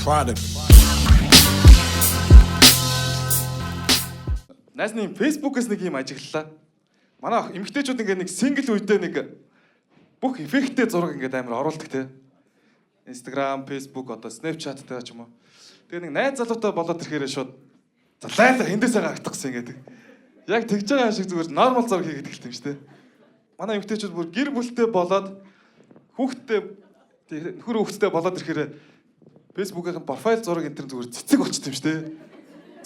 Product. Найсны Facebook-ээс нэг юм ажиглалаа. Манай эмэгтэйчүүд ингээд нэг сингл үедээ нэг бүх эффекттэй зураг ингээд амар оруулдаг те. Instagram, Facebook, одоо Snapchat тэгээ ч юм уу. Тэгээ нэг найз залуутай болоод ирэхээр шууд лайлаа хиндээсээ гаргах гэсэн ингээд. Яг тэгж байгаа шиг зүгээр нормал зураг хийгээд эхэлт юм шүү дээ. Манай эмэгтэйчүүд бүр гэр бүлтэй болоод нөхөр хүүхэдтэй болоод ирэхээр Facebook-ийн профайл зураг энэ төр зүгээр цэцэг болчихсон юм шүү дээ.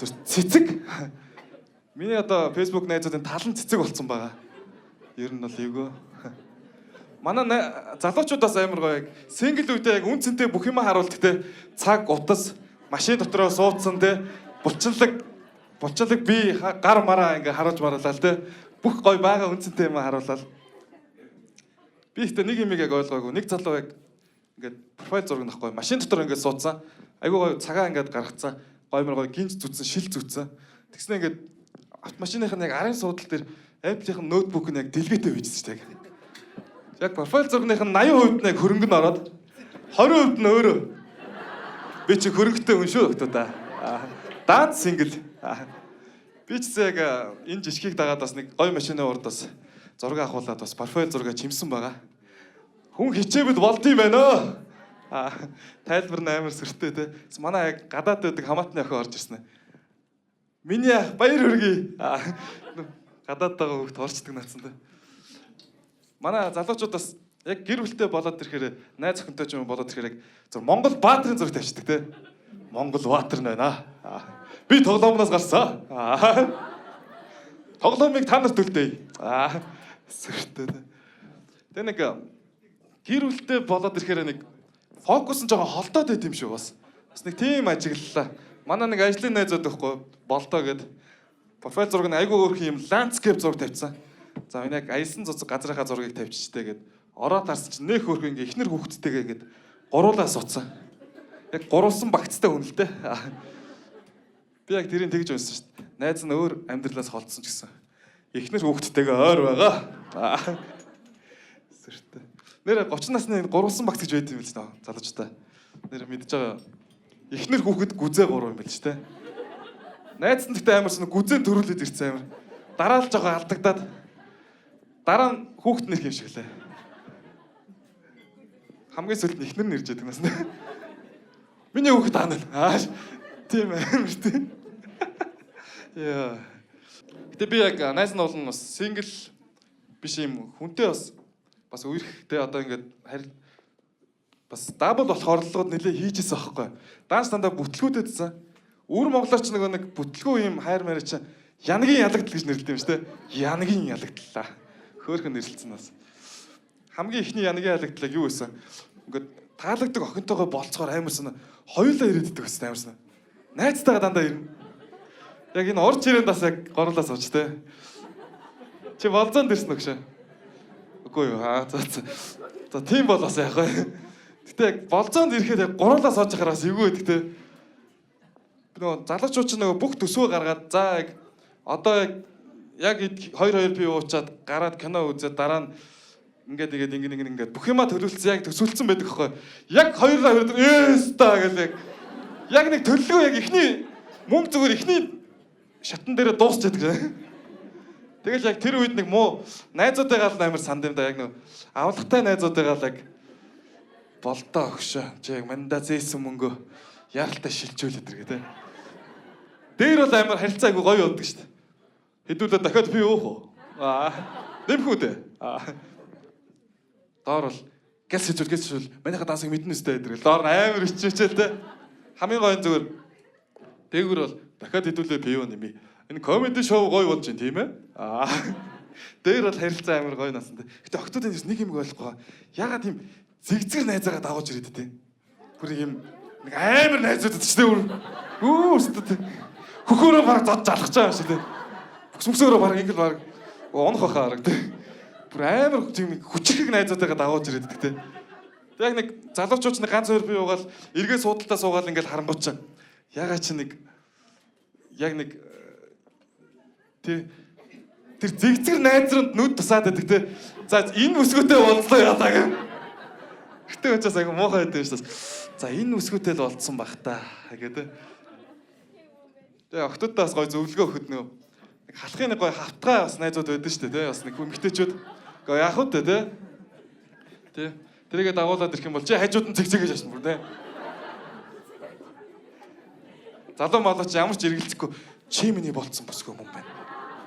Зүгээр цэцэг. Миний одоо Facebook найзуудын талан цэцэг болсон байгаа. Ер нь бол эвгүй. Манай залуучуудаас амар гоё яг сингл үедээ яг үн цэнтэй бүх юм харуулдаг те. Цаг, утас, машин дотроо суудсан те. Булчинлаг би гар мараа ингээ харуулж маруулаад те. Бүх гоё байгаа үн цэнтэй юм харуулаад. Би ихтэй нэг юм яг ойлгоогүй. Нэг залуу яг ингээд профайл зураг нахгүй машин дотор ингээд суудсан. Айгуу гоё цагаа ингээд гаргацсан. Гоймор гоё гинж зүтсэн, шил зүтсэн. Тэгснэ ингээд автомашиных нь яг арын суудал дээр Apple-ийн ноутбук нь яг дэлгэтэй байжсэн шүү дээ. Яг профайл зургных нь 80% нь яг хөрөнгө нь ороод 20% нь өөрөө. Би чи хөрөнгөтэй хүн шүү өгтөө да. Даант сингл. Би ч яг энэ жишгийг дагаад бас нэг гоё машины урд бас зураг авахуулаад бас профайл зургаа чимсэн байгаа. Хүн хичээвэл болдсон юм байна. Тайлбар амар сэртэй те. Манай яг гадаад байдаг хамаатны охин орж ирсэн. Миний баяр хүргэе. Гадаадтайгаа хөвгт орчдөг наацсан те. Манай залуучуудаас яг гэр бүлтэй болоод ирэхээр найз охинтой ч юм болоод ирэхээр яг зөв Монгол баатрын зураг тавьчихдаг те. Монгол баатар нь байна. Би тоглоомноос гарсан. Тоглоомыг та нарт төлдөе. Сэртэй те. Тэ нэг гэр бүлтэй болоод ирэхээр нэг фокус нь жоохон холдоод байт юм шиг бас. Бас нэг тийм ажиглалаа. Манай нэг ажлын найзууд байхгүй болдоо гэд профайл зураг нь айгүй өөр юм ландскейп зураг тавьчихсан. За энэ яг аясан цуцаг газрынхаа зургийг тавьчихжээ гэд ороод харсан чинь нөх хөөрхөн ингээ ихнэр хүүхдтэйгээ гэд гуруулаа суцсан. Яг гурвалсан багцтай хүн л дээ. Би яг тэрийг тэгж унсан шүү дээ. Найз нь өөр амьдралаас холдсон ч гэсэн. Ихнэр хүүхдтэйгээ ойр байгаа. Сэртэй. Нэр 30 насны гурвалсан багц гэж байд юм л ч нөө залуучтай. Нэр мэдж байгаа. Ихнэр хүүхэд гүзээ гурав юм байл ч те. Найз нь гэхдээ амар сонь гүзээ төрүүлээд ирсэн амар. Дараа л жоо алдагдаад дараа нь хүүхэд нэр хэмшиглээ. Хамгийн сүүлд нь ихнэр нэрж яадаг нас нэ. Миний хүүхэд аана. Тийм амар тийм. Яа. Гэтэ би яг найз нь бол бас сингл биш юм хүнтэй бас үерхтэй одоо ингээд бас дабл болох орлогод нэлээ хийжсэн аахгүй. Данс дандаа бүтлгүүдэдсэн. Өвөр монголооч нэг бүтлгүү юм хайр маяг чинь янагийн ялагдал гэж нэрлэдэг юм шүү дээ. Янагийн ялагдлаа. Хөөхөн нэрлэлцэн бас. Хамгийн ихний янагийн ялагдлаа юу байсан? Ингээд таалагдаг охинтойгоо болцохоор амарсан. Хоёулаа ирээддэг гэсэн амарсан. Найзтайгаа дандаа ирнэ. Яг энэ орч ирэнд бас яг горлоо сууч те. Чи болзоонд ирсэн үг шээ. Үгүй юу. За тийм бол бас яг гоё. Гэтэ яг болзоонд ирэхэд яг гуруулаа сууж байхаар бас эвгүй байдаг те. Би нөгөө залуучууд ч нөгөө бүх төсвөө гаргаад за яг одоо яг 2 би уучаад гараад кино үзээд дараа нь ингээд бүх юма төлөвлөсөн яг төсөөлсөн байдаг аахгүй. Яг 2 эста гэл яг нэг төлөвлөгөө яг ихний мөнгө зүгээр ихний шатан дээр дуусчаад гэж. Тэгэл яг тэр үед нэг муу найзуудтайгаа л амар санд юм да яг нэг авлагтай найзуудтайгаа л яг болдоо өгшөө. Чи яг мандаа зээсэн мөнгөө яралтай шилжүүлээд иргээ те. Дээр бол амар харилцаа айгу гоё явдаг шүү дээ. Хэдүүлээ дахиад би уух уу? Нэмхүү дээ. Доор бол гэсчүүл манийха дансыг мэднэ үстэй гэдэг. Доор нь амар ичээчэл те. Хамгийн гоё зүгээр дээгүр бол дахиад хэдүүлээ би юу нэмий. Энэ комеди шоу гоё болж байна тийм ээ? Дээр бол харилцаа амар гоё насанд. Гэтэ октодын нэг юм ойлгохгүй. Ягаад тийм зэгзгэр найзаагаа дагуулж ирээд те. Бүр юм нэг амар найзууд ч тийм өстэй. Хөхөөрөө баг зод залгаж байгаа юм шиг те. Бүсмөсөөрөө баг ингээл баг унах байхаа арга те. Бүр амар тийм хүчрхэг найзуудаагаа дагуулж ирээд те. Яг нэг залуучууч нэг ганц хоёр бие угаал эргээ суудалтаа суугаал ингээл харангуйч. Ягаа чи нэг яг нэг тэр зэгзгэр найзранд нүд тусаад байдаг те. За энэ өсгөөтэй боллоо яадаг. Гэтэ учраас айгу муухай байдаг шүү дээ. За энэ үсгүүтэй л болцсон бах та гэдэг. Тэгээ охтуудаас гой зөвлөгөө өгөхөд нөө нэг халахын нэг гой хавтгай бас найзууд байдаг шүү дээ, бас нэг эмэгтэйчүүд. Гэхдээ яах вэ те? Тэ. Тэрийгэ дагуулад ирэх юм бол чи хажууд нь цэгцэгэж яшна бүр те. Залуу малууч ямар ч эргэлзэхгүй чи миний болцсон бүсгүй мөн